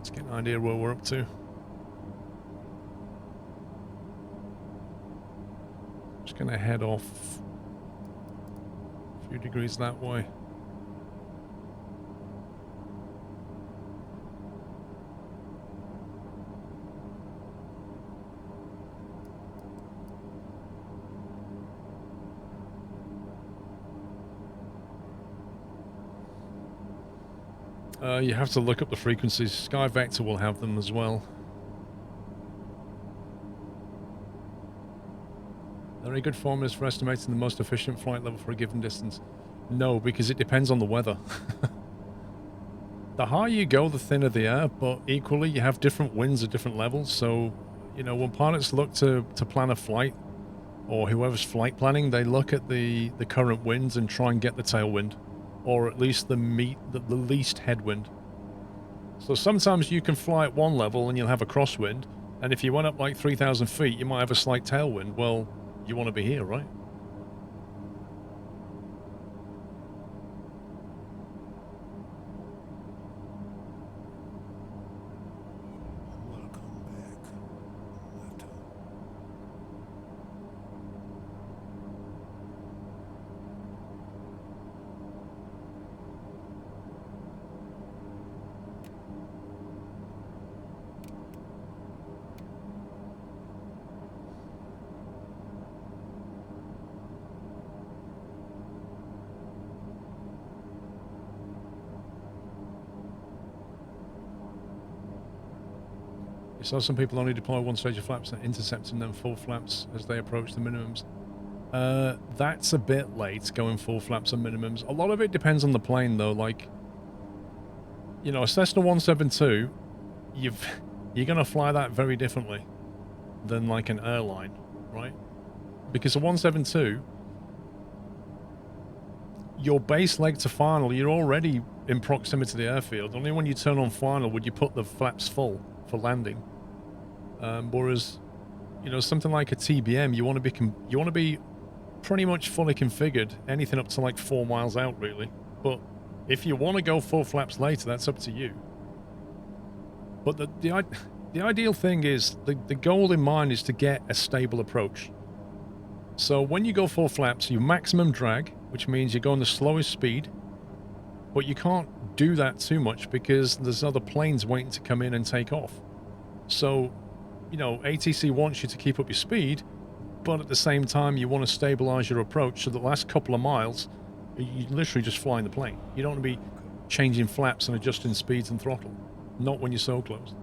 Let's get an idea where we're up to. Just going to head off a few degrees that way. You have to look up the frequencies. Sky Vector will have them as well. Are there any good formulas for estimating the most efficient flight level for a given distance? No, because it depends on the weather. The higher you go, the thinner the air, but equally you have different winds at different levels. So, you know, when pilots look to plan a flight, or whoever's flight planning, they look at the current winds and try and get the tailwind, or at least the least headwind. So sometimes you can fly at one level and you'll have a crosswind, and if you went up like 3,000 feet, you might have a slight tailwind. Well, you want to be here, right? So some people only deploy one stage of flaps and intercept and then full flaps as they approach the minimums. That's a bit late, going full flaps and minimums. A lot of it depends on the plane, though. Like, you know, a Cessna 172, you're going to fly that very differently than like an airline, right? Because a 172, your base leg to final, you're already in proximity to the airfield. Only when you turn on final would you put the flaps full for landing. Whereas, you know, something like a TBM, you want to be pretty much fully configured, anything up to like 4 miles out, really. But if you want to go full flaps later, that's up to you. But the ideal thing is, the goal in mind is to get a stable approach. So when you go full flaps, you maximum drag, which means you're going the slowest speed, but you can't do that too much because there's other planes waiting to come in and take off. So, you know, ATC wants you to keep up your speed, but at the same time, you want to stabilize your approach so the last couple of miles, you're literally just flying the plane. You don't want to be changing flaps and adjusting speeds and throttle. Not when you're so close.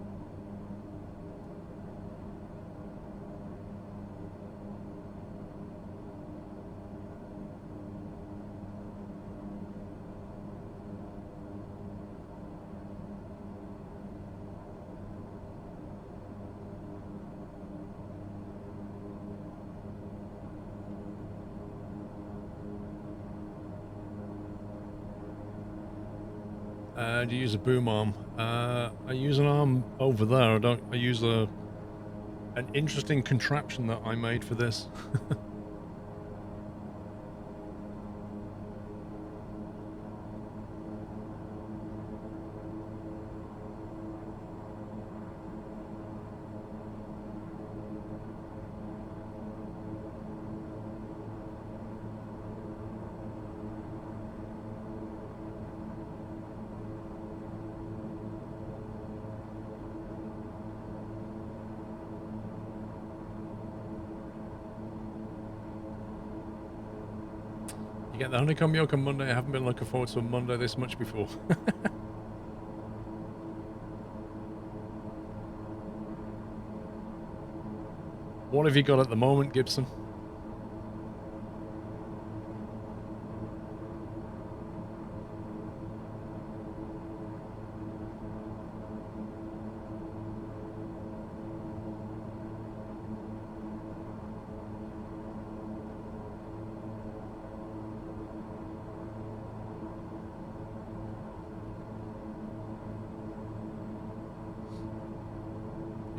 Do you use a boom arm? I use an arm over there. I use an interesting contraption that I made for this. Get the honeycomb yolk on Monday. I haven't been looking forward to a Monday this much before. What have you got at the moment, Gibson?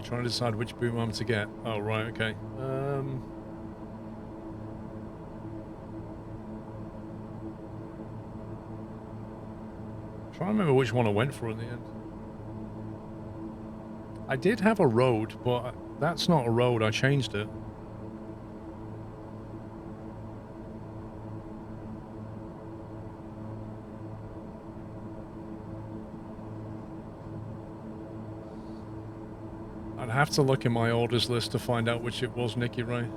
Trying to decide which boom arm to get. Oh, right, okay. Trying to remember which one I went for in the end. I did have a road, but that's not a road. I changed it. I'd have to look in my orders list to find out which it was, Nicky Ray.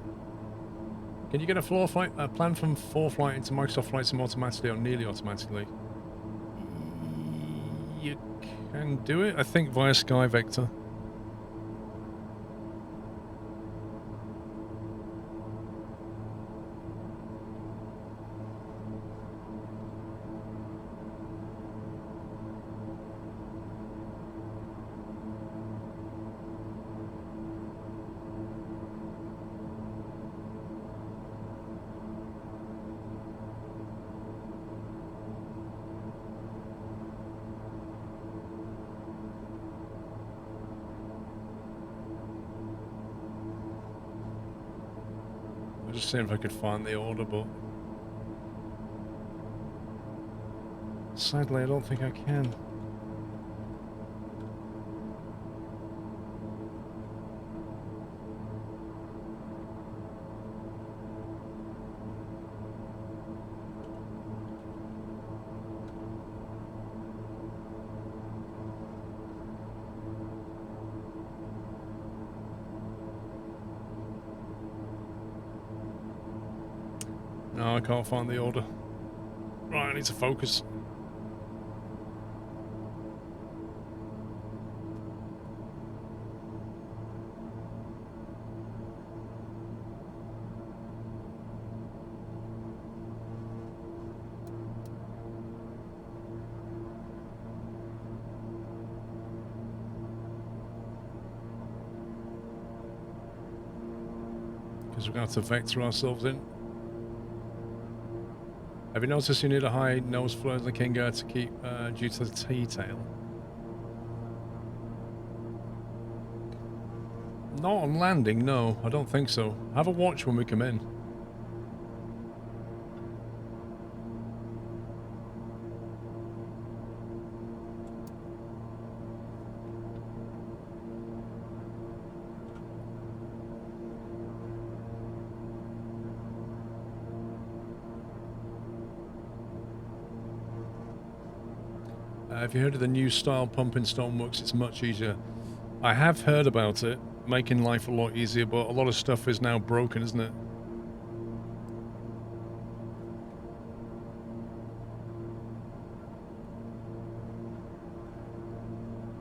Can you get a floor flight, a plan from ForeFlight into Microsoft Flight Sim automatically or nearly automatically? You can do it, I think, via SkyVector. Just seeing if I could find the order, but sadly I don't think I can. No, I can't find the order. Right, I need to focus. Because we're going to have to vector ourselves in. Have you noticed you need a high nose flare in the King Air to keep due to the T-tail? Not on landing, no. I don't think so. Have a watch when we come in. Have you heard of the new style pump in Stoneworks? It's much easier. I have heard about it, making life a lot easier, but a lot of stuff is now broken, isn't it?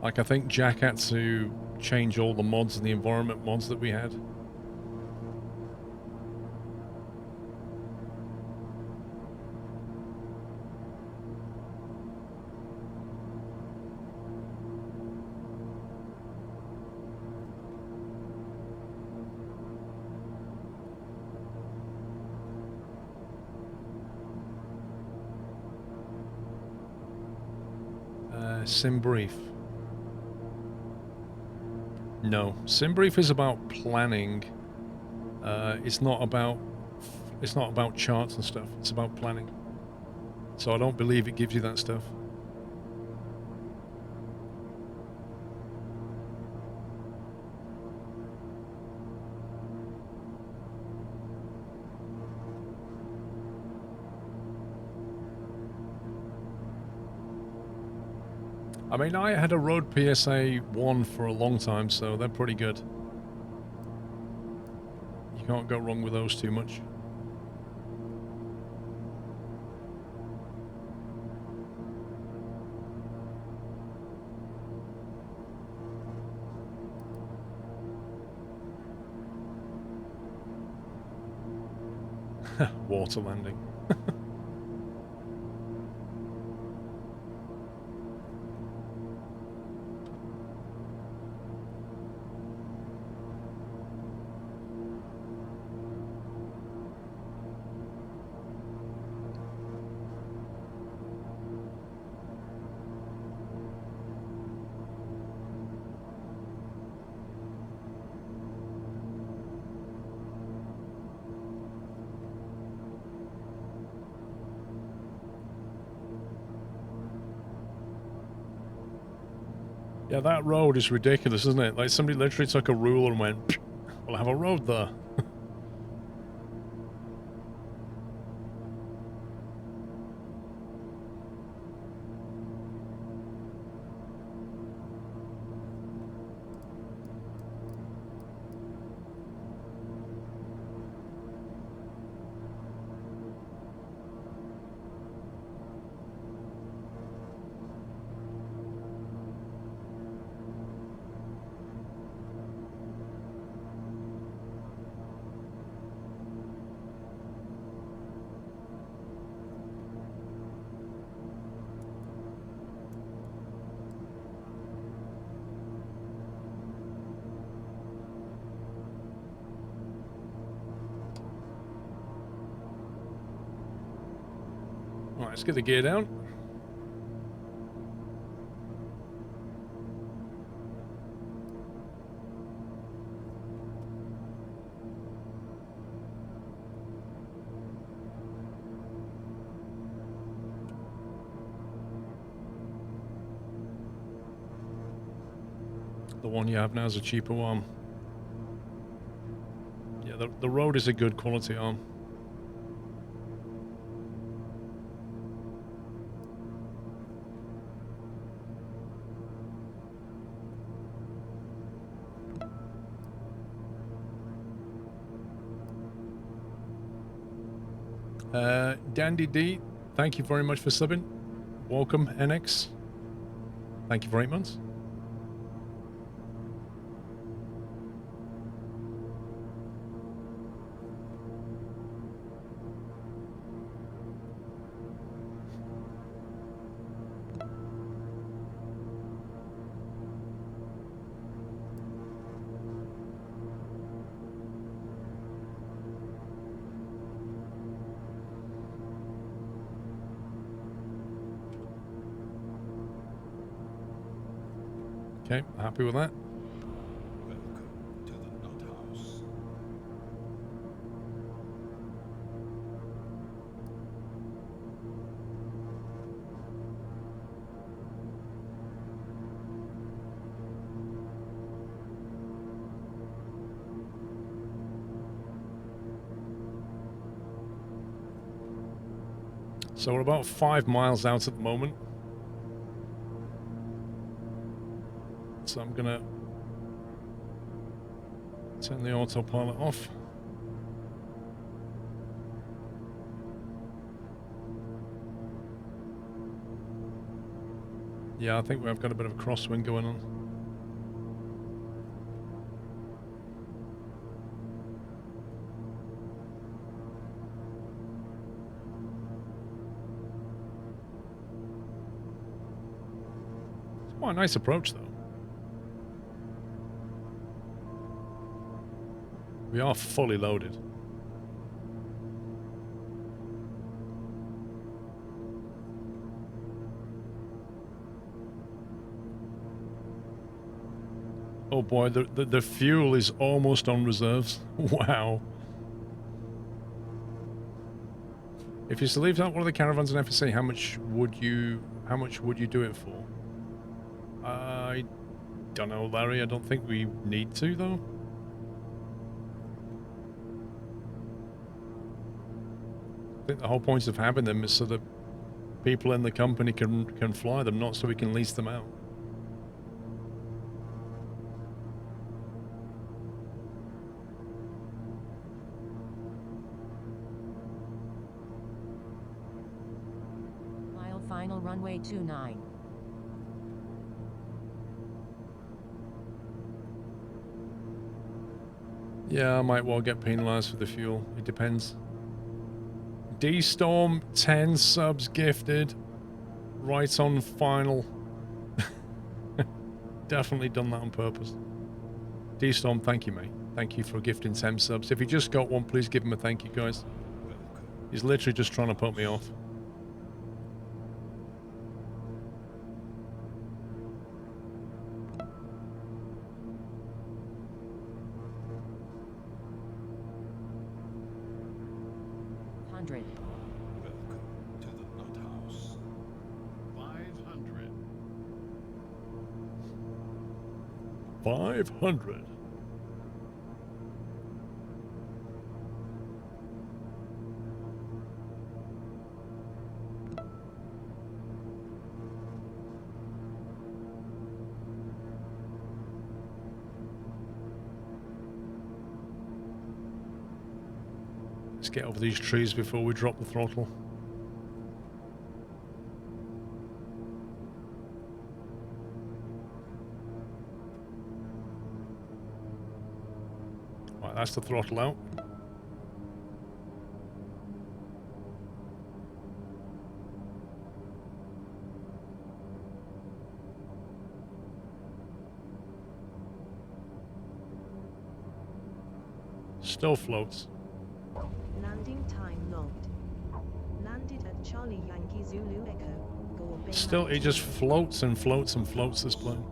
Like, I think Jack had to change all the mods and the environment mods that we had. Sim Brief. No, Sim Brief is about planning. It's not about charts and stuff. It's about planning. So I don't believe it gives you that stuff. I mean, I had a road PSA 1 for a long time, so they're pretty good. You can't go wrong with those too much. Water landing. Yeah, that road is ridiculous, isn't it? Like somebody literally took a ruler and went, we'll have a road there. All right, let's get the gear down. The one you have now is a cheaper one. Yeah, the road is a good quality arm. Dandy D, thank you very much for subbing. Welcome, NX. Thank you very much. Okay, happy with that. Welcome to the Nut House. So we're about 5 miles out at the moment. So I'm gonna turn the autopilot off. Yeah, I think we've got a bit of a crosswind going on. It's quite a nice approach, though. We are fully loaded. Oh boy, the fuel is almost on reserves. Wow. If you leave out one of the caravans in FSA, how much would you do it for? I don't know, Larry. I don't think we need to, though. I think the whole point of having them is so that people in the company can fly them, not so we can lease them out. Mile final runway 29. Yeah, I might well get penalised for the fuel. It depends. D-Storm, 10 subs gifted. Right on final. Definitely done that on purpose. D-Storm, thank you, mate. Thank you for gifting 10 subs. If you just got one, please give him a thank you, guys. He's literally just trying to put me off. Welcome to the Nut House. 500. 500. Let's get over these trees before we drop the throttle. Right, that's the throttle out. Still floats. Landing time logged. Landed at Charlie Yankee Zulu Echo. Gore Bay Still, it just 19. floats and floats and floats, this plane.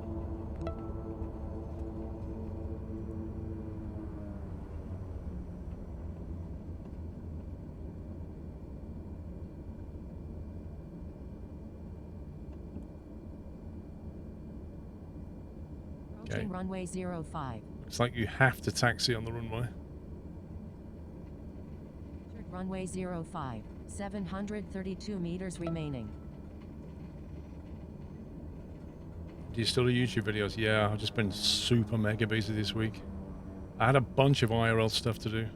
Approaching runway 05. It's like you have to taxi on the runway. Runway 05. 732 meters remaining. Do you still do YouTube videos? Yeah, I've just been super mega busy this week. I had a bunch of IRL stuff to do.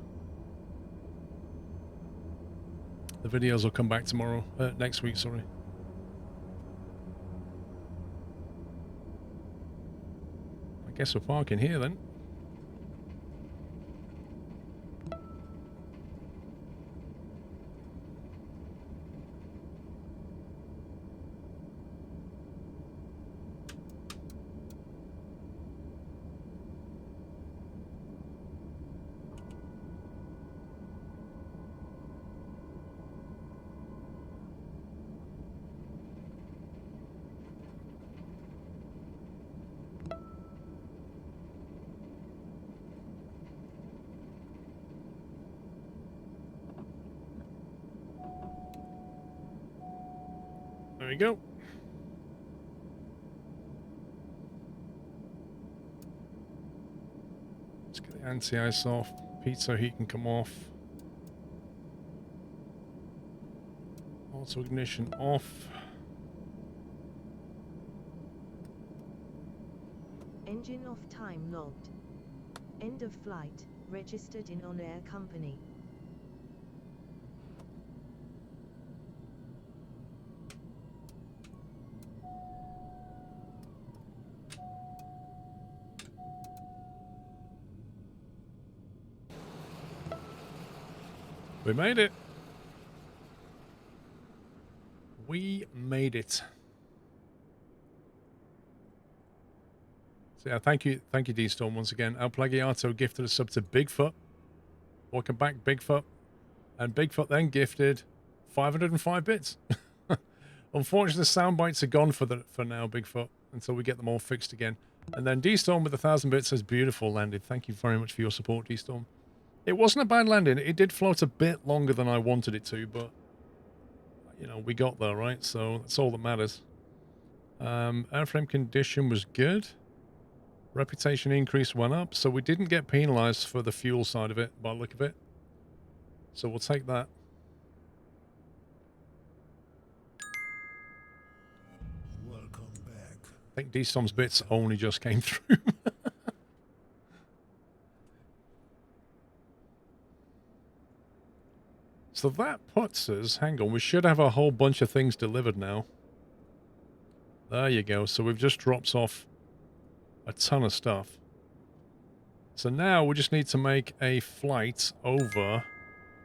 The videos will come back tomorrow. Next week, sorry. I guess we're parking here then. There we go. Let's get the anti-ice off. Pizza heat can come off. Auto ignition off. Engine off time logged. End of flight. Registered in on-air company. We made it. We made it. So yeah, thank you, D-Storm once again. El Plagiato gifted a sub to Bigfoot. Welcome back, Bigfoot. And Bigfoot then gifted 505 bits. Unfortunately, the sound bites are gone for now, Bigfoot, until we get them all fixed again. And then D-Storm with 1,000 bits says, beautiful landed. Thank you very much for your support, D-Storm. It wasn't a bad landing. It did float a bit longer than I wanted it to, but, you know, we got there, right? So that's all that matters. Airframe condition was good. Reputation increase went up, so we didn't get penalized for the fuel side of it, by the look of it. So we'll take that. Welcome back. I think D-Storm's bits only just came through. So that puts us, hang on, we should have a whole bunch of things delivered now. There you go. So we've just dropped off a ton of stuff. So now we just need to make a flight over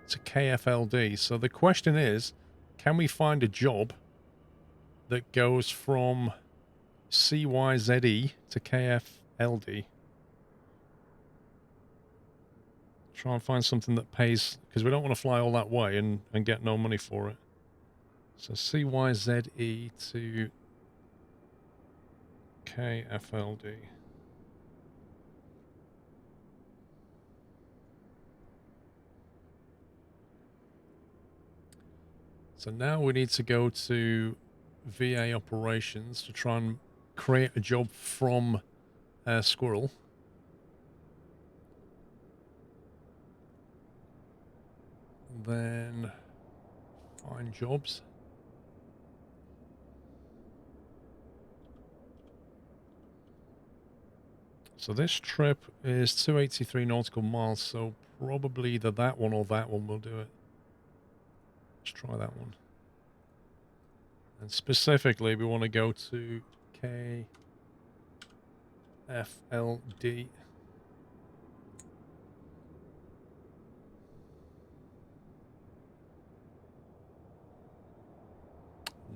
to KFLD. So the question is, can we find a job that goes from CYZE to KFLD? Try and find something that pays, because we don't want to fly all that way and get no money for it. So CYZE to KFLD. So now we need to go to VA operations to try and create a job from Squirrel. Then find jobs. So this trip is 283 nautical miles, so probably either that one or that one will do it. Let's try that one. And specifically, we want to go to KFLD.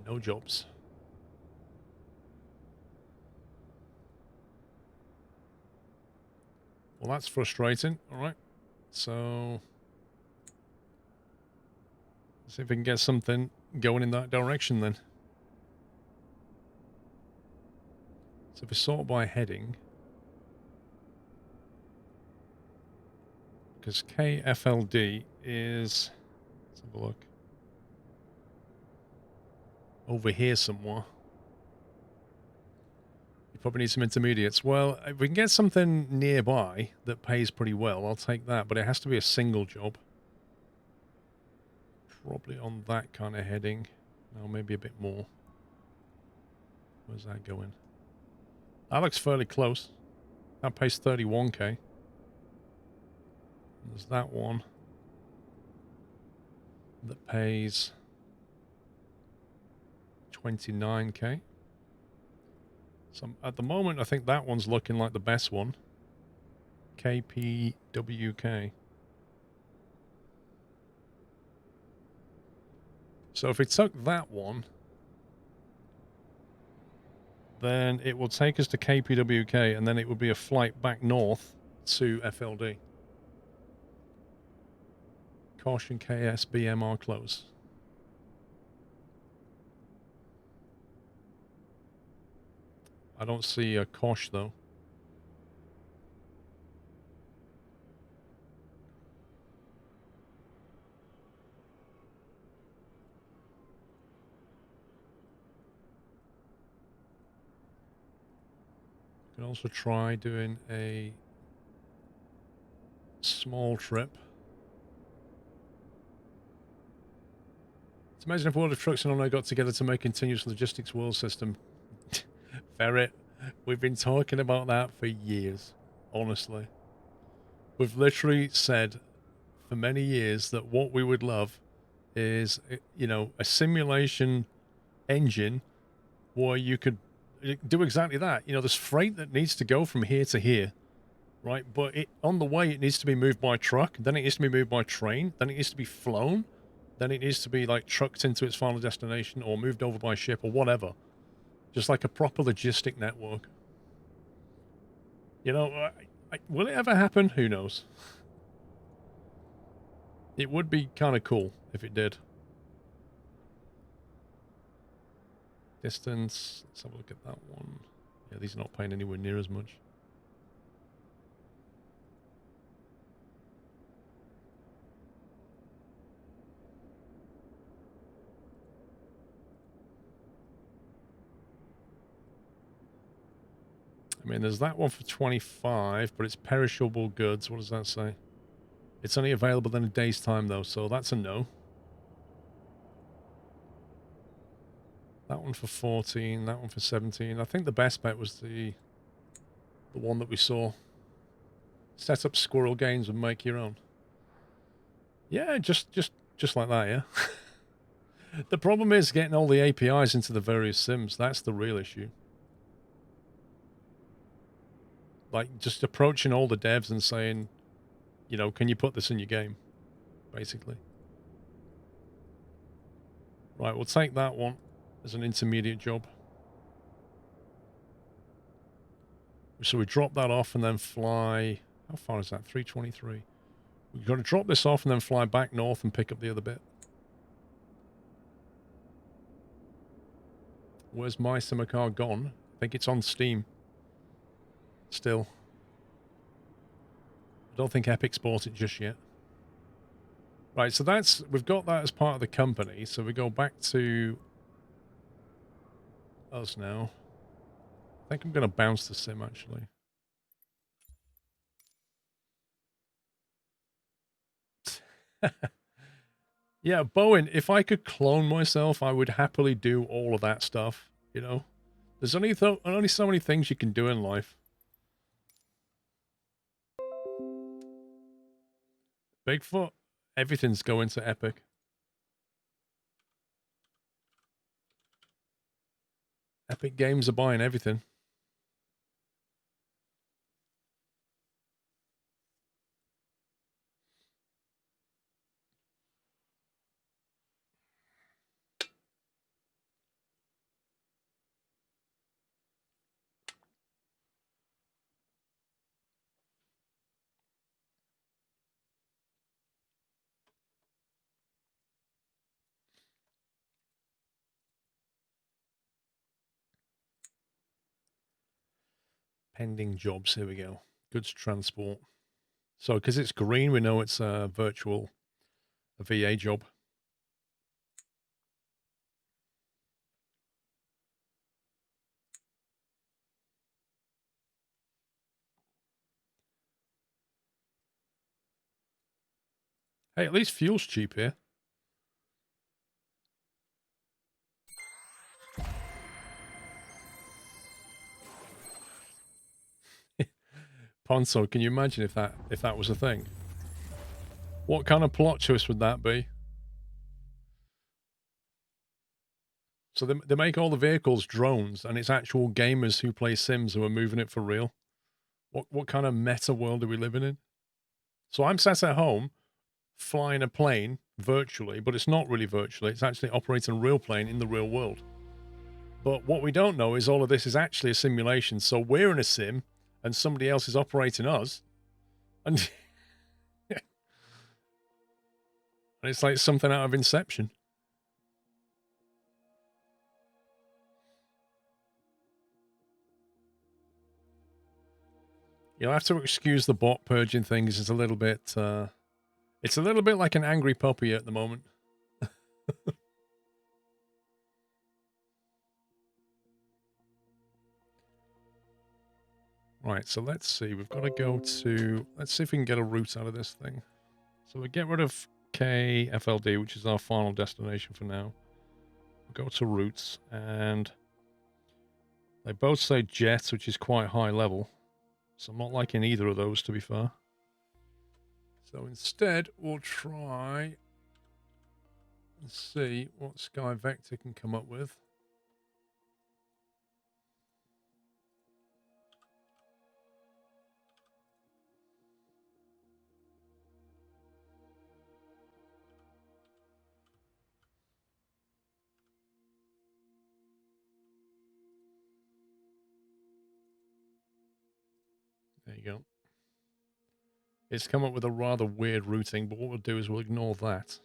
No jobs. Well, that's frustrating. All right. So, let's see if we can get something going in that direction then. So if we sort by heading, because KFLD is, let's have a look, over here somewhere. You probably need some intermediates. Well, if we can get something nearby that pays pretty well, I'll take that, but it has to be a single job. Probably on that kind of heading. No, maybe a bit more. Where's that going? That looks fairly close. That pays 31k. There's that one that pays 29k. So at the moment, I think that one's looking like the best one. KPWK. So if we took that one, then it will take us to KPWK, and then it would be a flight back north to FLD. Caution KSBMR close. I don't see a Kosh though. You can also try doing a small trip. It's amazing if World of Trucks and Ono got together to make continuous logistics world system. Ferret, we've been talking about that for years, honestly. We've literally said for many years that what we would love is, you know, a simulation engine where you could do exactly that. You know, there's freight that needs to go from here to here, right? But on the way, it needs to be moved by truck, then it needs to be moved by train, then it needs to be flown, then it needs to be like trucked into its final destination or moved over by ship or whatever. Just like a proper logistic network. You know, will it ever happen? Who knows? It would be kind of cool if it did. Distance. Let's have a look at that one. Yeah, these are not paying anywhere near as much. I mean, there's that one for 25, but it's perishable goods. What does that say? It's only available in a day's time, though, so that's a no. That one for 14, that one for 17. I think the best bet was the one that we saw. Set up squirrel games and make your own. Yeah, just like that, yeah. The problem is getting all the APIs into the various sims. That's the real issue. Like, just approaching all the devs and saying, you know, can you put this in your game? Basically. Right, we'll take that one as an intermediate job. So we drop that off and then fly... How far is that? 323. We've got to drop this off and then fly back north and pick up the other bit. Where's my simmer car gone? I think it's on Steam. Still. I don't think Epic's bought it just yet. Right, so we've got that as part of the company. So we go back to us now. I think I'm going to bounce the sim, actually. Yeah, Bowen, if I could clone myself, I would happily do all of that stuff, you know? There's only so many things you can do in life. Bigfoot, everything's going to Epic. Epic Games are buying everything. Pending jobs, here we go. Goods transport. So, because it's green, we know it's a VA job. Hey, at least fuel's cheap here. Ponzo, can you imagine if that was a thing? What kind of plot twist would that be? So they make all the vehicles drones, and it's actual gamers who play Sims who are moving it for real. What kind of meta world are we living in? So I'm sat at home flying a plane virtually, but it's not really virtually. It's actually operating a real plane in the real world. But what we don't know is all of this is actually a simulation. So we're in a sim, and somebody else is operating us, and and it's like something out of Inception. You'll have to excuse the bot purging things. It's a little bit like an angry puppy at the moment. Right, so let's see. We've got to go to... Let's see if we can get a route out of this thing. So we get rid of KFLD, which is our final destination for now. We'll go to routes, and they both say jet, which is quite high level. So I'm not liking either of those, to be fair. So instead, we'll try and see what Sky Vector can come up with. There you go. It's come up with a rather weird routing, but what we'll do is we'll ignore that.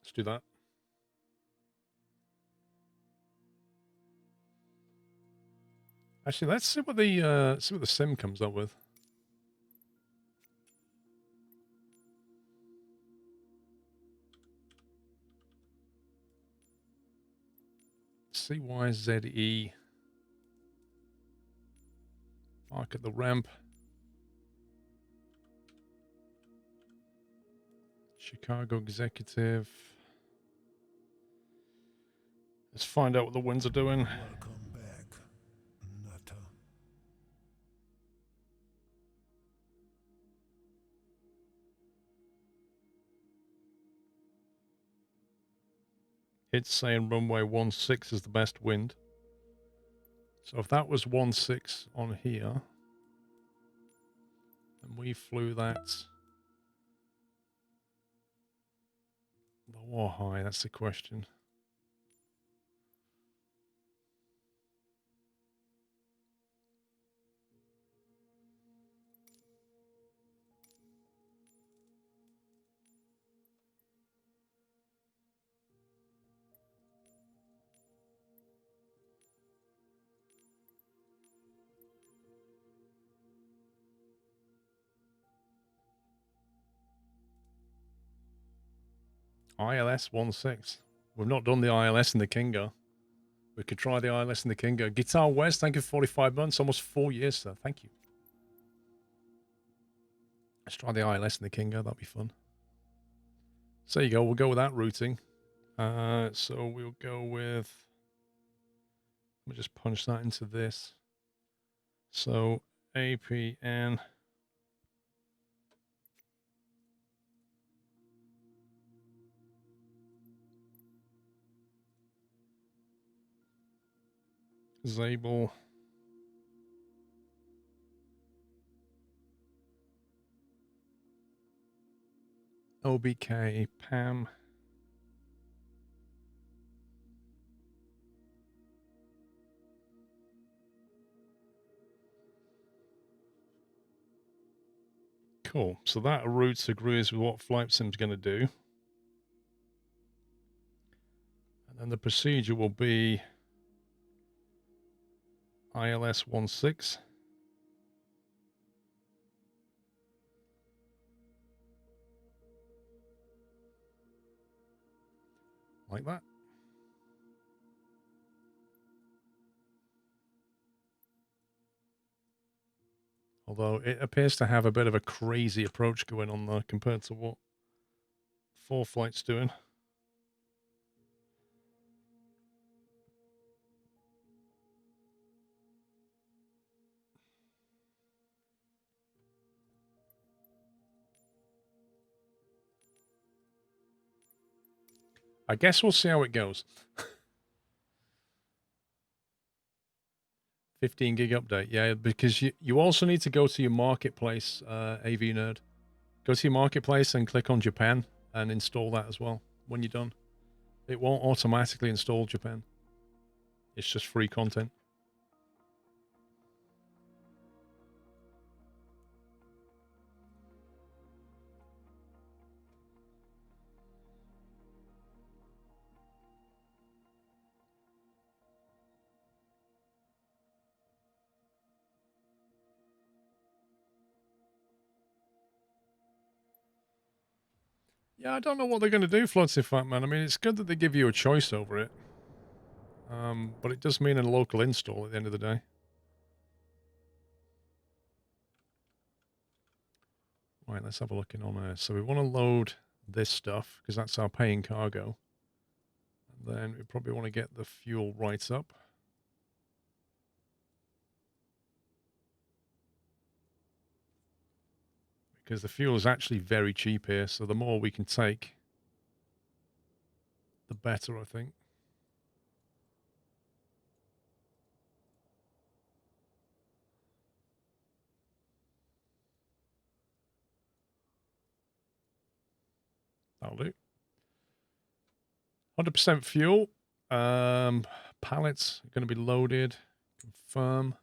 Let's do that. Actually, let's see what the sim comes up with. CYZE. Mark at the ramp. Chicago executive. Let's find out what the winds are doing. Welcome back, Nutter. It's saying runway 16 is the best wind. So if that was 16 on here, and we flew that low or high, that's the question. ILS 16. We've not done the ILS in the Kingo. We could try the ILS in the Kingo. Guitar West, thank you for 45 months. Almost 4 years, sir. Thank you. Let's try the ILS in the Kingo. That'd be fun. So there you go. We'll go with that routing. So we'll go with... Let me just punch that into this. So APN... Zabel... OBK PAM... Cool. So that route agrees with what Flight Sim's going to do. And then the procedure will be ILS 16. Like that. Although it appears to have a bit of a crazy approach going on there compared to what 4Flight's doing. I guess we'll see how it goes. 15 gig update. Yeah, because you also need to go to your marketplace, AV Nerd. Go to your marketplace and click on Japan and install that as well when you're done. It won't automatically install Japan. It's just free content. Yeah, I don't know what they're going to do, Floaty Fat Man. I mean, it's good that they give you a choice over it. But it does mean a local install at the end of the day. Right, let's have a look in on there. So we want to load this stuff because that's our paying cargo. And then we probably want to get the fuel right up. Because the fuel is actually very cheap here, so the more we can take, the better, I think. That'll do. 100% fuel. Pallets are going to be loaded. Confirm.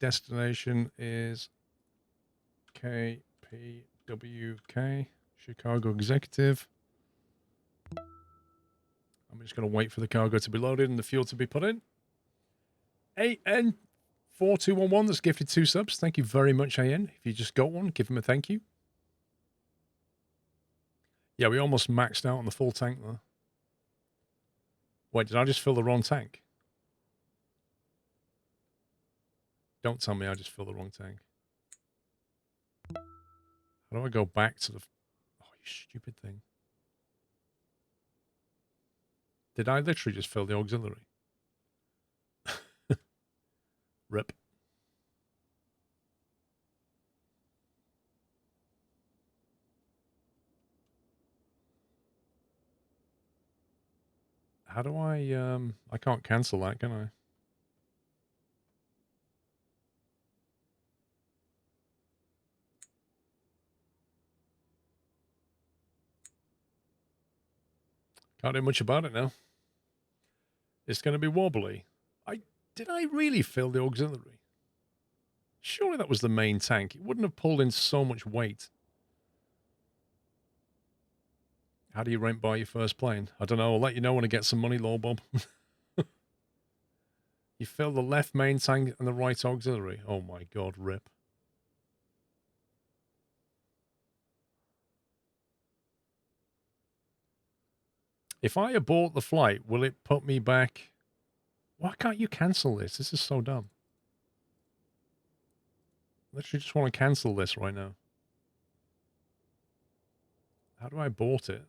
Destination is KPWK, Chicago Executive. I'm just going to wait for the cargo to be loaded and the fuel to be put in. AN4211 that's gifted 2 subs. Thank you very much, AN. If you just got one, give him a thank you. Yeah, we almost maxed out on the full tank there. Wait, did I just fill the wrong tank? Don't tell me I just filled the wrong tank. How do I go back to the... Oh, you stupid thing. Did I literally just fill the auxiliary? Rip. How do I can't cancel that, can I? Can't do much about it now. It's going to be wobbly. Did I really fill the auxiliary? Surely that was the main tank. It wouldn't have pulled in so much weight. How do you rent by your first plane? I don't know. I'll let you know when I get some money, Lord Bob. You fill the left main tank and the right auxiliary. Oh my God, rip. If I abort the flight, will it put me back? Why can't you cancel this? This is so dumb. Literally just want to cancel this right now. How do I abort it?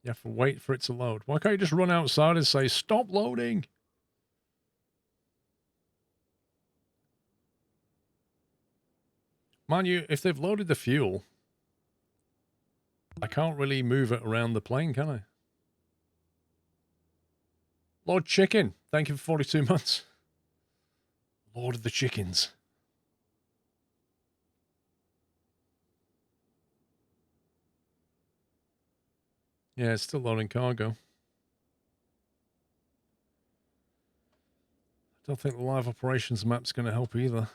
You have to wait for it to load. Why can't you just run outside and say, stop loading? Mind you, if they've loaded the fuel, I can't really move it around the plane, can I? Lord Chicken, thank you for 42 months. Lord of the Chickens. Yeah, it's still loading cargo. I don't think the live operations map's going to help either.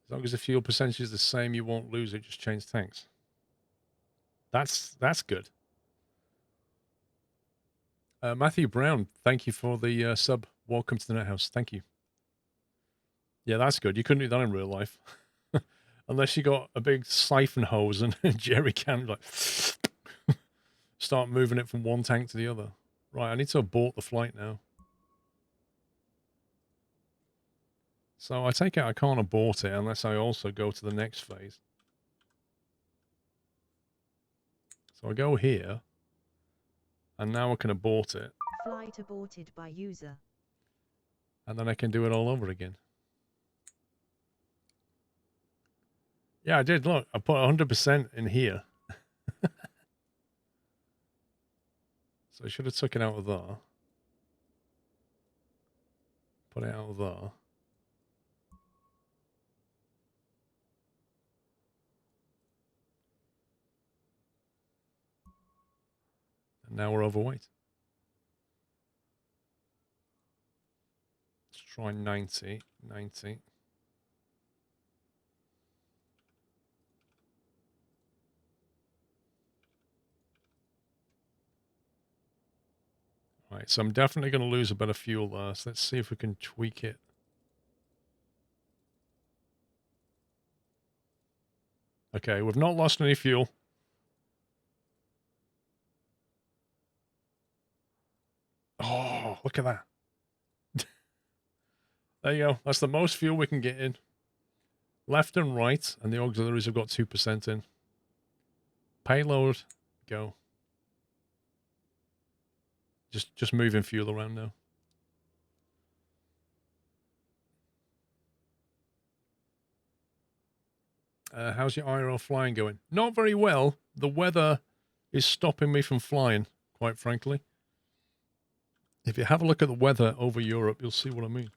As long as the fuel percentage is the same, you won't lose it. Just change tanks. That's good. Matthew Brown, thank you for the sub. Welcome to the Net House. Thank you. Yeah, that's good. You couldn't do that in real life. Unless you got a big siphon hose and a jerry can, like, start moving it from one tank to the other. Right, I need to abort the flight now. So I take it I can't abort it unless I also go to the next phase. So I go here, and now I can abort it. Flight aborted by user. And then I can do it all over again. Yeah, I did. Look, I put 100% in here. So I should have took it out of there. Put it out of there. And now we're overweight. Let's try 90. 90. Right, so I'm definitely going to lose a bit of fuel there. So let's see if we can tweak it. Okay, we've not lost any fuel. Oh, look at that. There you go. That's the most fuel we can get in. Left and right, and the auxiliaries have got 2% in. Payload, go. Just moving fuel around now. How's your IRL flying going? Not very well. The weather is stopping me from flying, quite frankly. If you have a look at the weather over Europe, you'll see what I mean.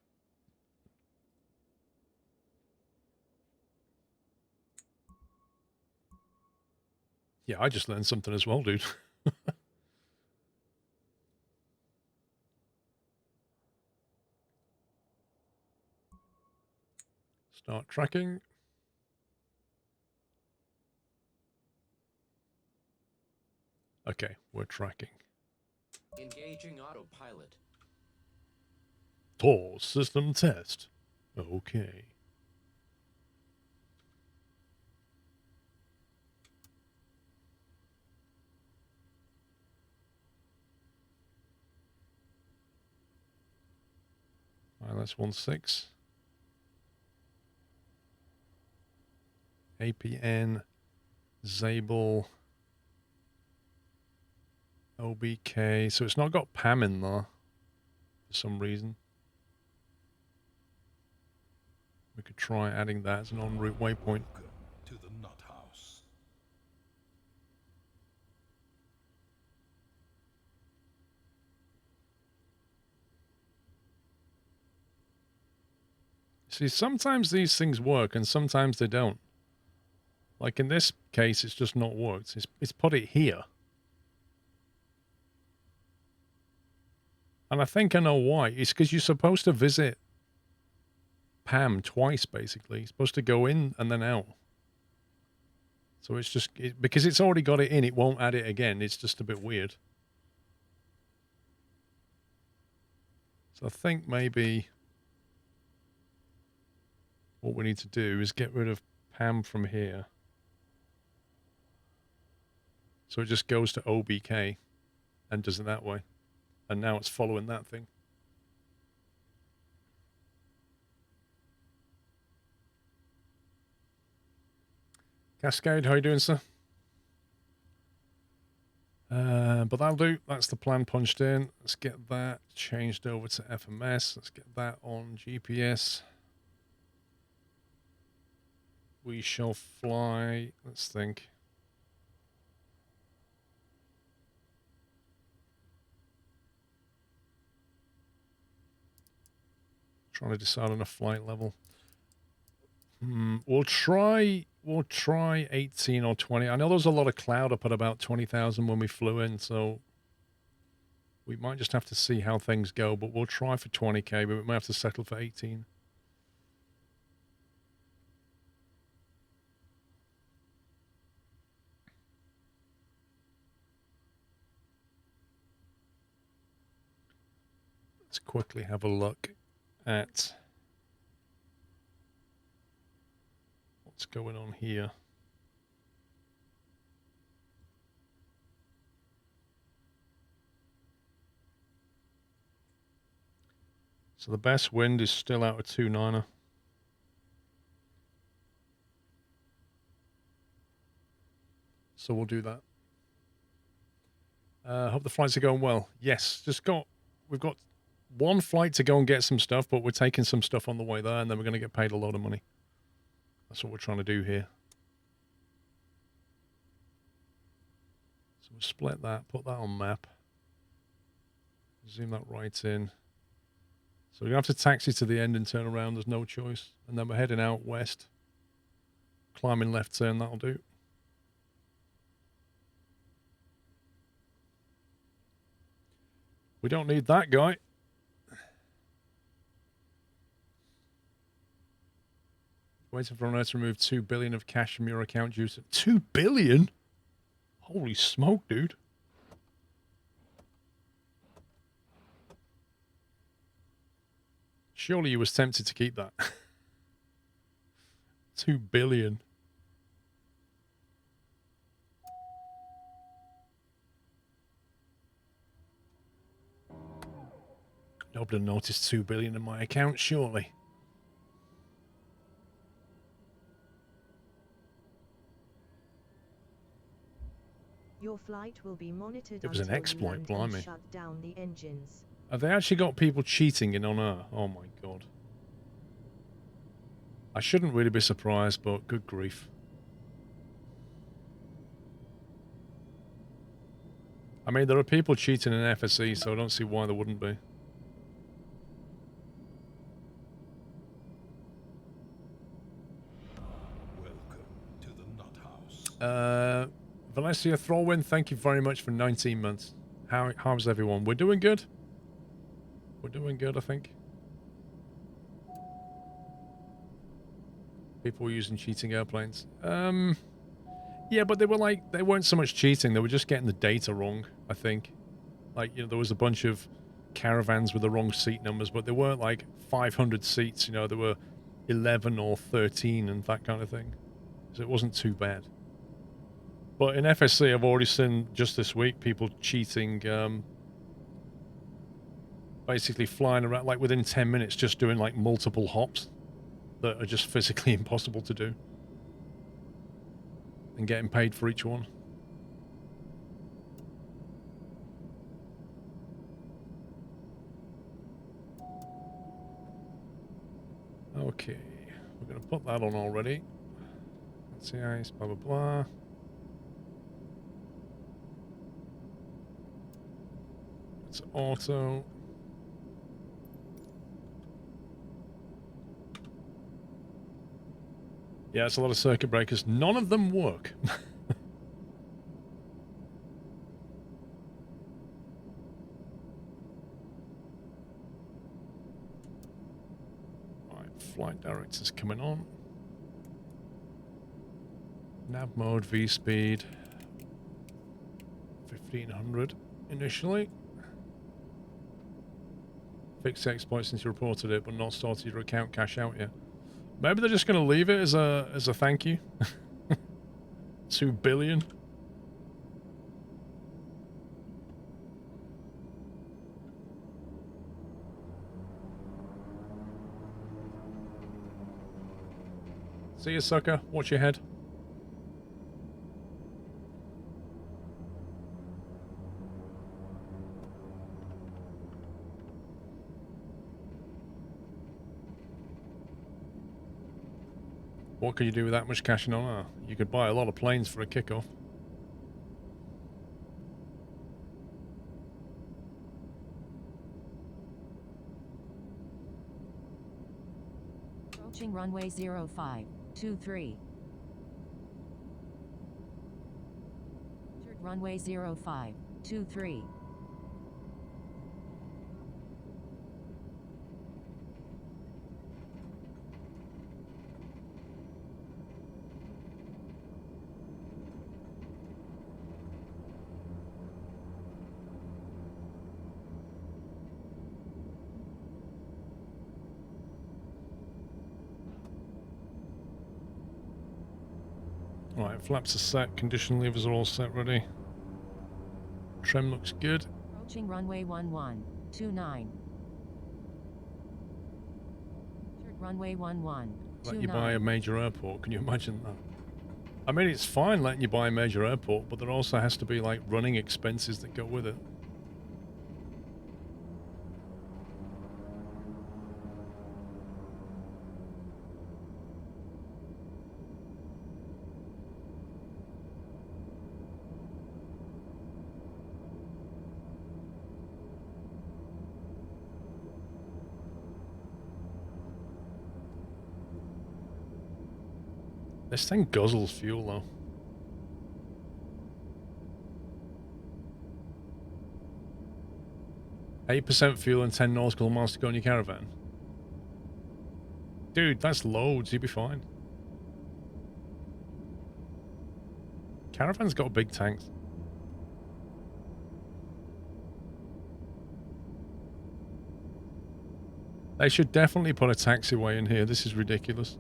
Yeah, I just learned something as well, dude. Start tracking. Okay, we're tracking. Engaging autopilot. Pause system test. Okay. All right, that's 1.6. APN, Zabel, OBK. So it's not got PAM in there for some reason. We could try adding that as an en route waypoint. Welcome to the Nut House. See, sometimes these things work and sometimes they don't. Like in this case, it's just not worked. It's put it here. And I think I know why. It's because you're supposed to visit Pam twice, basically. You're supposed to go in and then out. So it's just... because it's already got it in, it won't add it again. It's just a bit weird. So I think maybe what we need to do is get rid of Pam from here. So it just goes to OBK and does it that way. And now it's following that thing. Cascade, how you doing, sir? But that'll do. That's the plan punched in. Let's get that changed over to FMS. Let's get that on GPS. We shall fly. Let's think. Trying to decide on a flight level. We'll try 18 or 20. I know there's a lot of cloud up at about 20,000 when we flew in, so we might just have to see how things go, but we'll try for 20k, but we might have to settle for 18. Let's quickly have a look at what's going on here. So the best wind is still out of 2.9er. So we'll do that. Hope the flights are going well. Yes, we've got one flight to go and get some stuff, but we're taking some stuff on the way there, and then we're going to get paid a lot of money. That's what we're trying to do here. So we'll split that, put that on map. Zoom that right in. So we have to taxi to the end and turn around. There's no choice. And then we're heading out west. Climbing left turn, that'll do. We don't need that guy. Waiting for Ronaldo to remove 2 billion of cash from your account due to 2 billion? Holy smoke, dude. Surely you was tempted to keep that. 2 billion. Nobody noticed 2 billion in my account, surely. Your flight will be monitored It was an until you exploit, land blimey. and shut down the engines. Have they actually got people cheating in on Earth? Oh my god. I shouldn't really be surprised, but good grief. I mean, there are people cheating in FSE, so I don't see why there wouldn't be. Welcome to the Nut House. Valencia Thrallwind, thank you very much for 19 months. How's everyone? We're doing good. We're doing good, I think. People were using cheating airplanes. Yeah, but they weren't so much cheating. They were just getting the data wrong, I think. Like, you know, there was a bunch of caravans with the wrong seat numbers, but there weren't like 500 seats, you know, there were 11 or 13 and that kind of thing. So it wasn't too bad. But in FSC, I've already seen just this week people cheating, basically flying around like within 10 minutes, just doing like multiple hops that are just physically impossible to do. And getting paid for each one. Okay, we're going to put that on already. Let's see, ice, blah, blah, blah. It's auto. Yeah, it's a lot of circuit breakers. None of them work. Right, flight director's coming on. Nav mode, V speed. 1500 initially. Fixed exploit since you reported it, but not started your account cash out yet. Maybe they're just going to leave it as a thank you. 2 billion. See you, sucker. Watch your head. What could you do with that much cash in honor? You could buy a lot of planes for a kickoff. Approaching runway 0523. Runway 0523. Right, flaps are set, condition levers are all set, ready. Trim looks good. Approaching runway 1129. Runway 1129. Let you buy a major airport, can you imagine that? I mean, it's fine letting you buy a major airport, but there also has to be like running expenses that go with it. This thing guzzles fuel, though. %8 fuel and 10 nautical miles to go in your caravan. Dude, that's loads. You'll be fine. Caravan's got big tanks. They should definitely put a taxiway in here. This is ridiculous.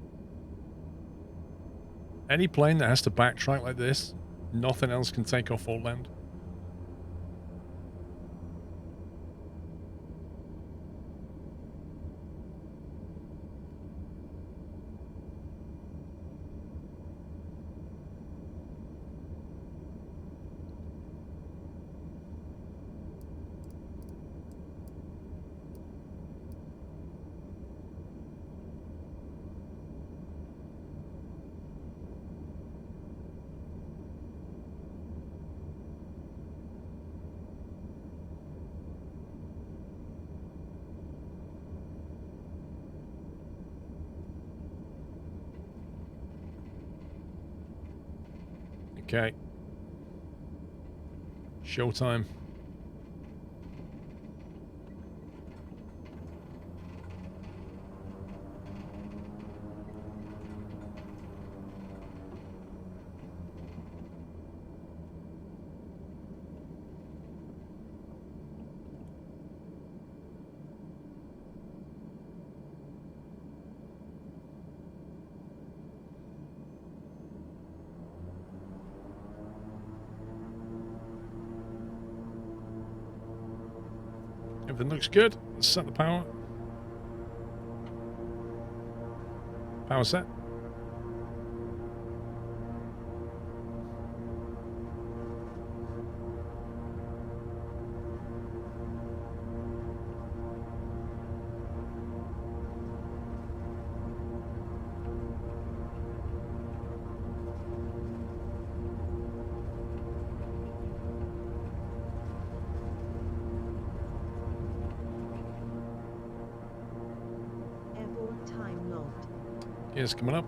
Any plane that has to backtrack like this, nothing else can take off or land. Okay. Showtime. Everything looks good. Let's set the power. Power set. Airborne time logged. Gears coming up.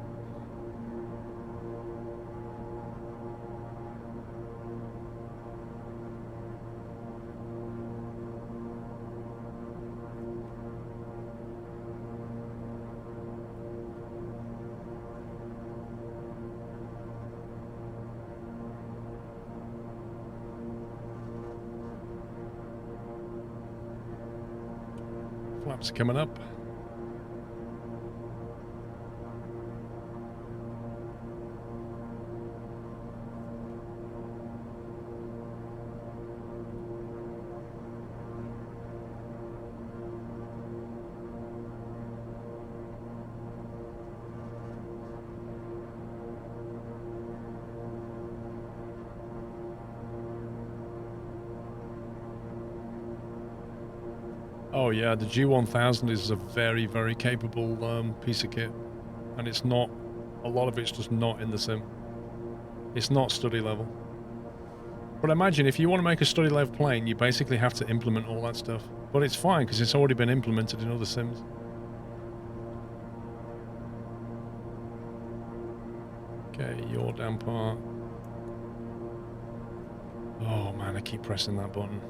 Flaps are coming up. Oh yeah, the G1000 is a very, very capable piece of kit, and it's not, a lot of it's just not in the sim. It's not study level. But imagine if you want to make a study level plane, you basically have to implement all that stuff. But it's fine because it's already been implemented in other sims. Okay, your damn part. Oh man, I keep pressing that button.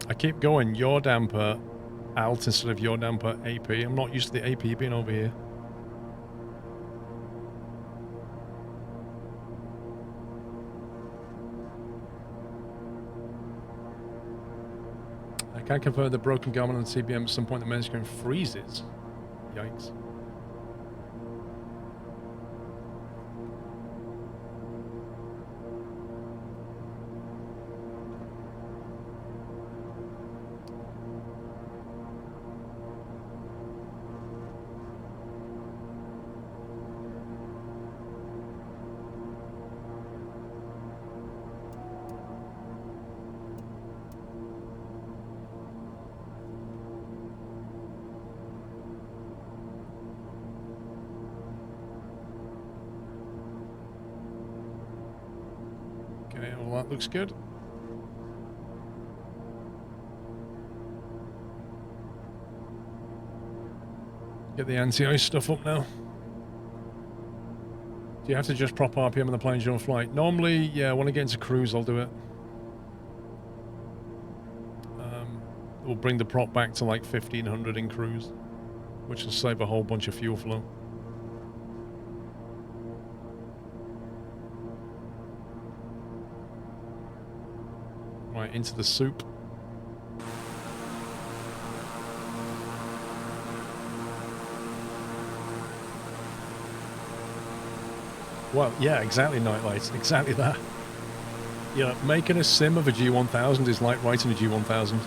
I keep going your damper alt instead of your damper AP. I'm not used to the AP being over here. I can't confirm the broken garment on CBM at some point the main screen freezes. Yikes. Well, that looks good. Get the anti-ice stuff up now. Do you have to just prop RPM on the plane during flight? Normally, yeah, when I get into cruise, I'll do it. We'll bring the prop back to like 1500 in cruise, which will save a whole bunch of fuel flow. Right, into the soup. Well, yeah, exactly, Nightlights. Exactly that. Yeah, making a sim of a G1000 is like writing a G1000.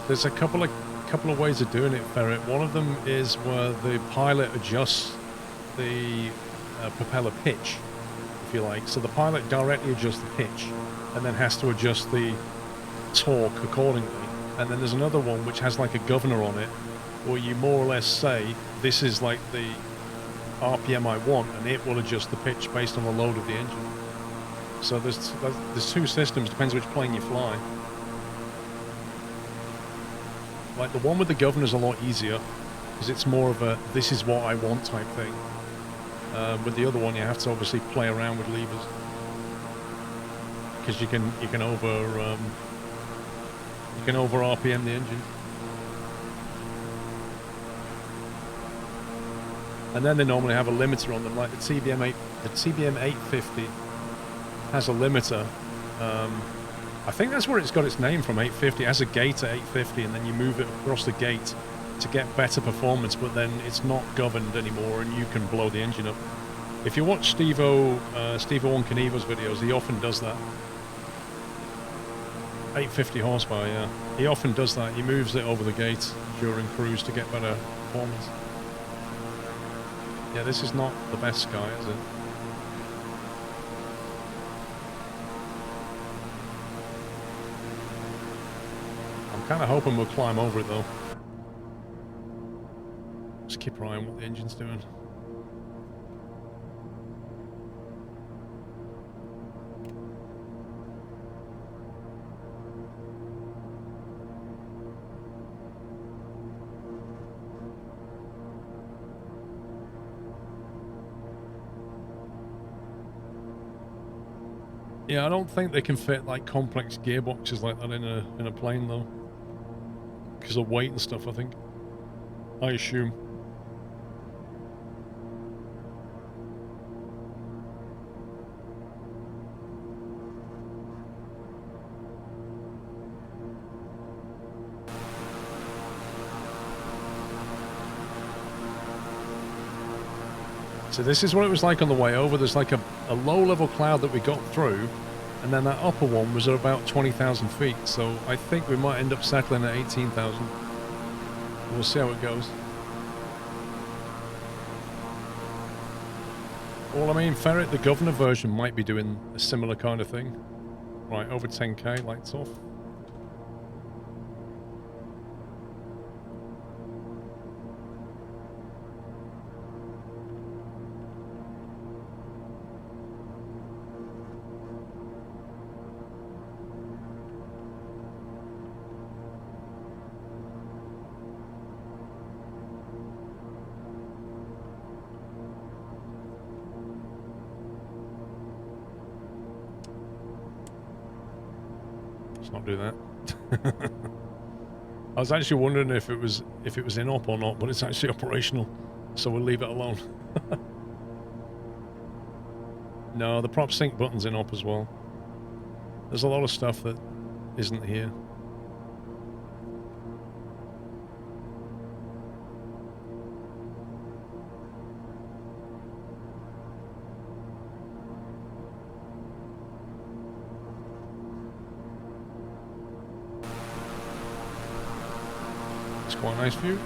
There's a couple of ways of doing it, Ferret. One of them is where the pilot adjusts the propeller pitch, if you like. So the pilot directly adjusts the pitch and then has to adjust the torque accordingly. And then there's another one which has like a governor on it, where you more or less say, this is like the RPM I want, and it will adjust the pitch based on the load of the engine. So there's two systems, depends which plane you fly. Like the one with the governor's a lot easier, because it's more of a this is what I want type thing. With the other one, you have to obviously play around with levers, because you can over RPM the engine. And then they normally have a limiter on them, like the TBM 850 has a limiter. I think that's where it's got its name from, 850. It has a gate at 850, and then you move it across the gate to get better performance, but then it's not governed anymore, and you can blow the engine up. If you watch Steve-O on Knievo's videos, he often does that. 850 horsepower, yeah. He often does that. He moves it over the gate during cruise to get better performance. Yeah, this is not the best sky, is it? Kind of hoping we'll climb over it though. Just keep our eye on what the engine's doing. Yeah, I don't think they can fit like complex gearboxes like that in a plane though, because of weight and stuff. I think. I assume. So this is what it was like on the way over. There's like a low-level cloud that we got through, and then that upper one was at about 20,000 feet. So I think we might end up settling at 18,000. We'll see how it goes. Well, I mean, Ferret, the governor version, might be doing a similar kind of thing. Right, over 10k, lights off. Not do that. I was actually wondering if it was in op or not, but it's actually operational, so we'll leave it alone. No, the prop sync button's in op as well. There's a lot of stuff that isn't here. Quite a nice view.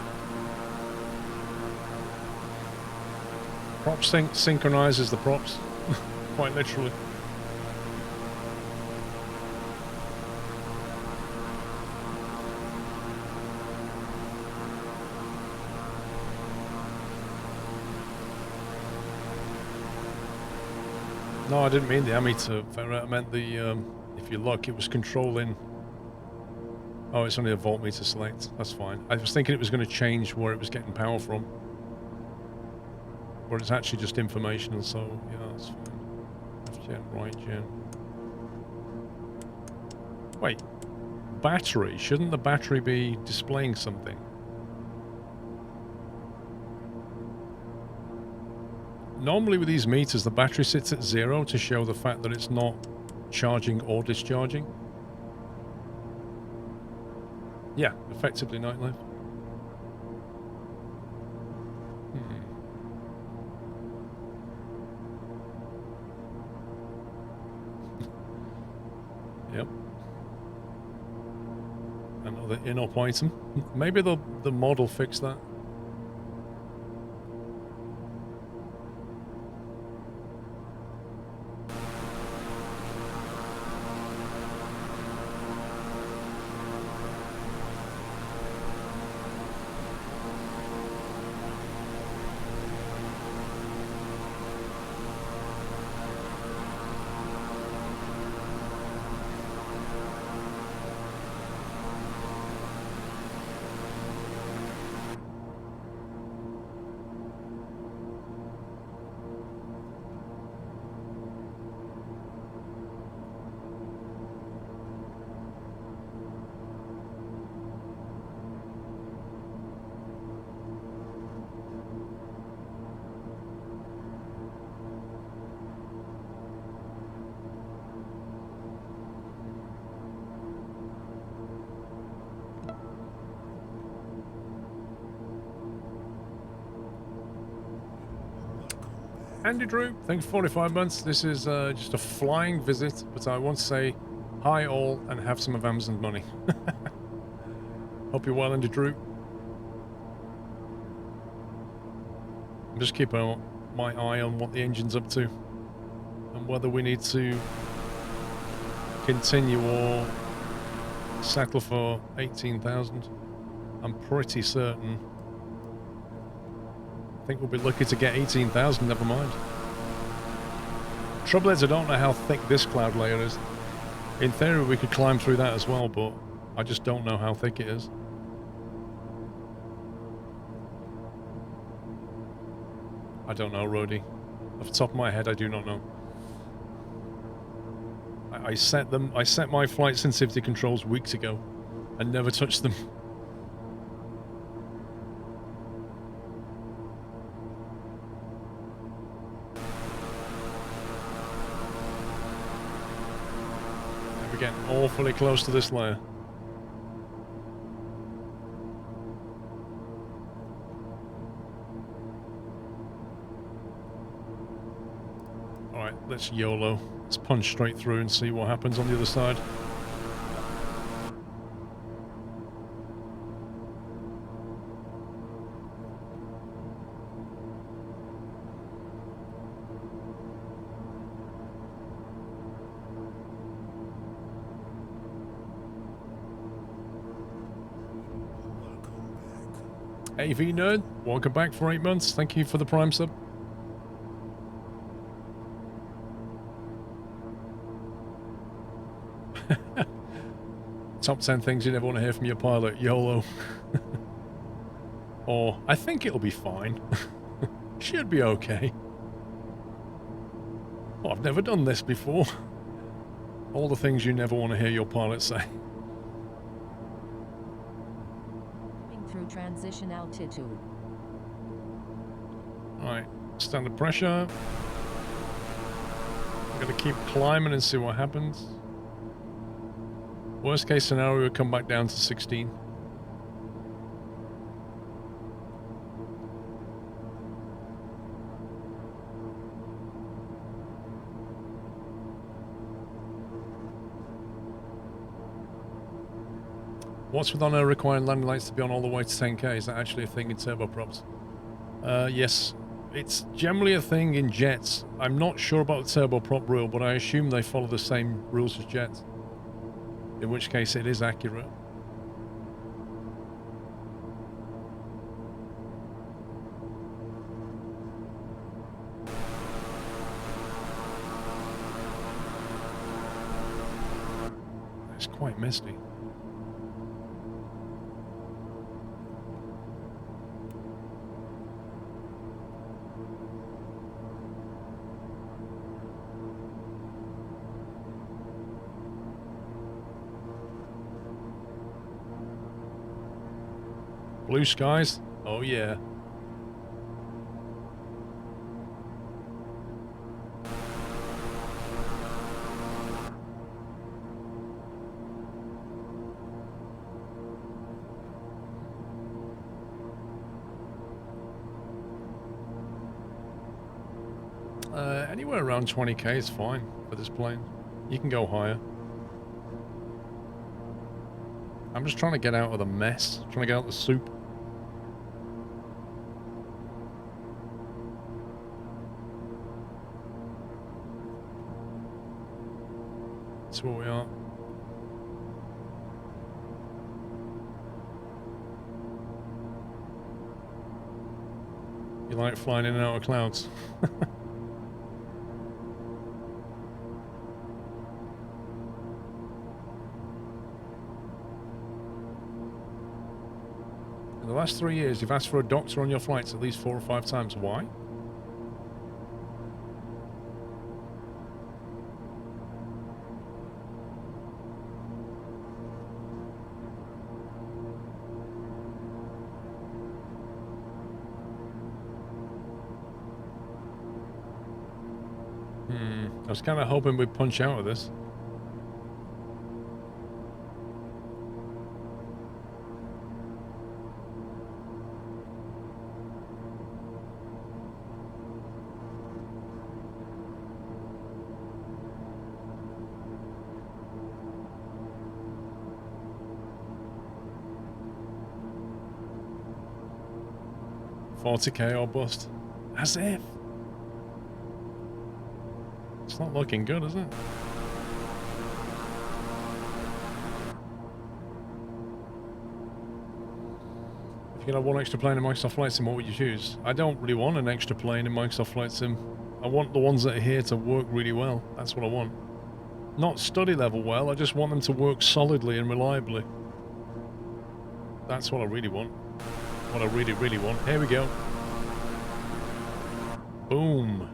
Prop sync synchronizes the props, quite literally. No, I didn't mean the ammeter. I meant the, if you look, it was controlling. Oh, it's only a voltmeter select. That's fine. I was thinking it was going to change where it was getting power from. But it's actually just informational, so yeah, that's fine. Left gen, right gen. Wait. Battery? Shouldn't the battery be displaying something? Normally with these meters, the battery sits at 0 to show the fact that it's not charging or discharging. Yeah, effectively nightlife. Yep. Another in-op item. Maybe the mod will fix that. Andy Drew, thank you for 45 months. This is just a flying visit, but I want to say hi all and have some of Amazon's money. Hope you're well, Andy Drew. I'm just keeping my eye on what the engine's up to and whether we need to continue or settle for 18,000. I'm pretty certain. I think we'll be lucky to get 18,000, never mind. Trouble is, I don't know how thick this cloud layer is. In theory, we could climb through that as well, but I just don't know how thick it is. I don't know, Rhodey. Off the top of my head, I do not know. I set them. I set my flight sensitivity controls weeks ago, and never touched them. We're getting awfully close to this layer. Alright, let's YOLO. Let's punch straight through and see what happens on the other side. AV Nerd, welcome back for 8 months. Thank you for the Prime sub. Top 10 things you never want to hear from your pilot. YOLO. Or, I think it'll be fine. Should be okay. Well, I've never done this before. All the things you never want to hear your pilot say. Through transition altitude. Alright, standard pressure. I'm gonna keep climbing and see what happens. Worst case scenario, we'll come back down to 16. What's with on requiring landing lights to be on all the way to 10k? Is that actually a thing in turboprops? Yes, it's generally a thing in jets. I'm not sure about the turboprop rule, but I assume they follow the same rules as jets. In which case it is accurate. It's quite misty. Blue skies? Oh yeah. Anywhere around 20k is fine for this plane. You can go higher. I'm just trying to get out of the mess, trying to get out of the soup. That's where we are. You like flying in and out of clouds? In the last 3 years, you've asked for a doctor on your flights at least 4 or 5 times. Why? I was kind of hoping we'd punch out of this. $40k or bust. As if. It's not looking good, is it? If you could have one extra plane in Microsoft Flight Sim, what would you choose? I don't really want an extra plane in Microsoft Flight Sim. I want the ones that are here to work really well. That's what I want. Not study level well, I just want them to work solidly and reliably. That's what I really want. What I really, really want. Here we go. Boom.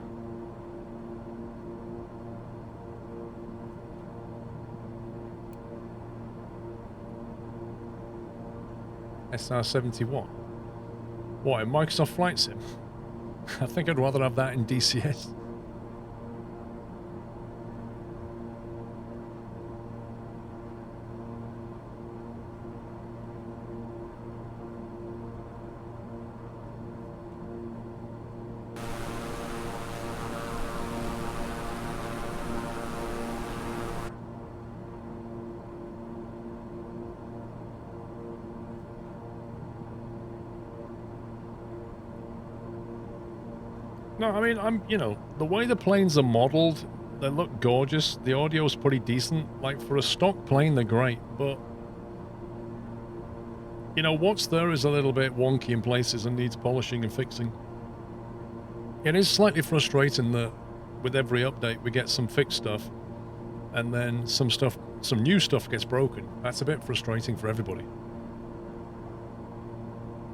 SR-70 what? What, in Microsoft Flight Sim? I think I'd rather have that in DCS. No, I mean, you know, the way the planes are modeled, they look gorgeous. The audio's pretty decent. Like, for a stock plane, they're great, but you know, what's there is a little bit wonky in places and needs polishing and fixing. It is slightly frustrating that with every update we get some fixed stuff and then some new stuff gets broken. That's a bit frustrating for everybody.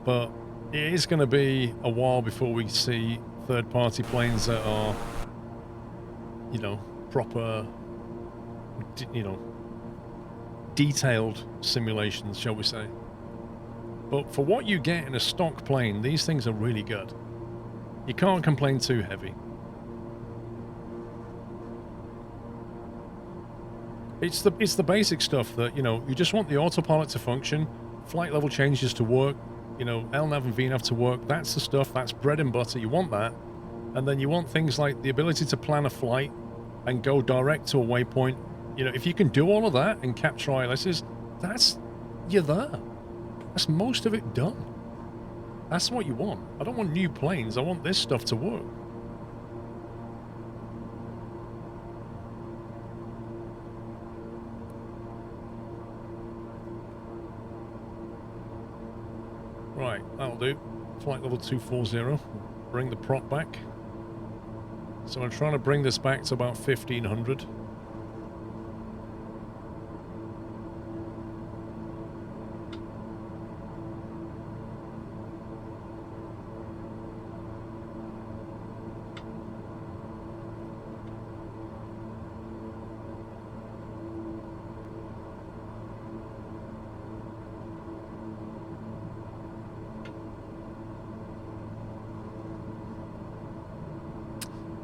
But it is going to be a while before we see third-party planes that are, you know, proper, you know, detailed simulations, shall we say. But for what you get in a stock plane, these things are really good. You can't complain too heavy. It's the basic stuff that, you know, you just want the autopilot to function, flight level changes to work, you know, LNAV and VNAV to work. That's the stuff, that's bread and butter. You want that. And then you want things like the ability to plan a flight and go direct to a waypoint. You know, if you can do all of that and capture ILSs, you're there. That's most of it done. That's what you want. I don't want new planes. I want this stuff to work. Right, that'll do. Flight level 240. Bring the prop back. So I'm trying to bring this back to about 1500.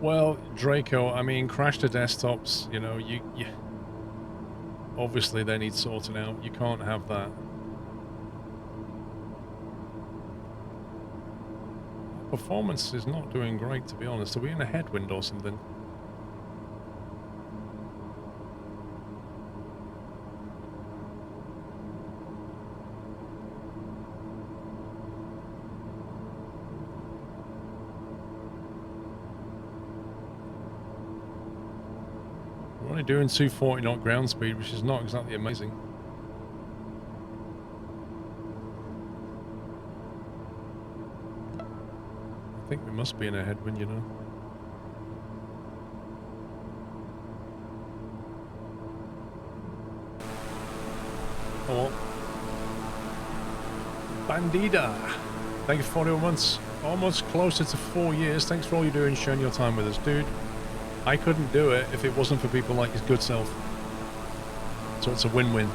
Well, Draco, I mean, crash to desktops, you know, you obviously they need sorting out. You can't have that. Performance is not doing great, to be honest. Are we in a headwind or something? Only doing 240 knot ground speed, which is not exactly amazing. I think we must be in a headwind, you know. Oh well. Bandida! Thank you for 41 months. Almost closer to 4 years. Thanks for all you're doing, sharing your time with us, dude. I couldn't do it if it wasn't for people like his good self. So it's a win-win.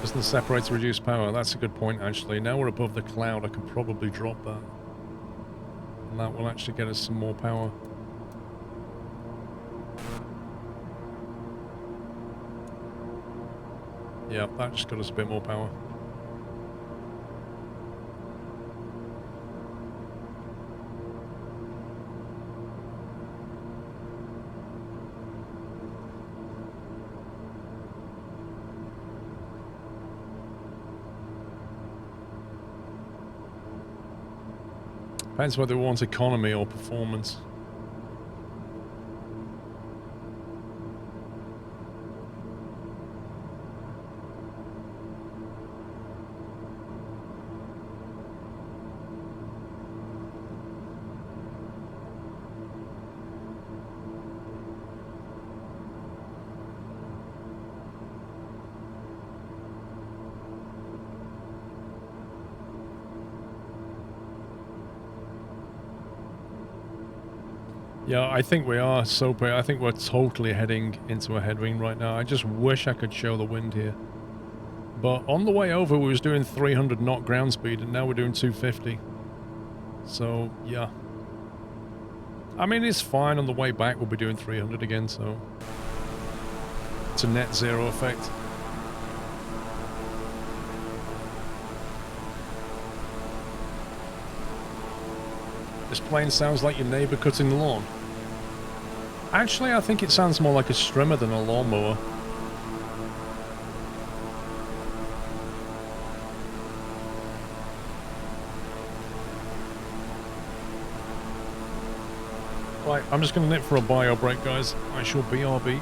Doesn't the separator reduce power? That's a good point, actually. Now we're above the cloud, I can probably drop that. And that will actually get us some more power. Yeah, that just got us a bit more power. Depends whether we want economy or performance. Yeah, I think we are, Soapy. I think we're totally heading into a headwind right now. I just wish I could show the wind here. But on the way over, we was doing 300 knot ground speed, and now we're doing 250. So, yeah. I mean, it's fine. On the way back, we'll be doing 300 again, so... It's a net zero effect. This plane sounds like your neighbor cutting the lawn. Actually, I think it sounds more like a strimmer than a lawnmower. Right, I'm just going to nip for a bio break, guys. I shall BRB.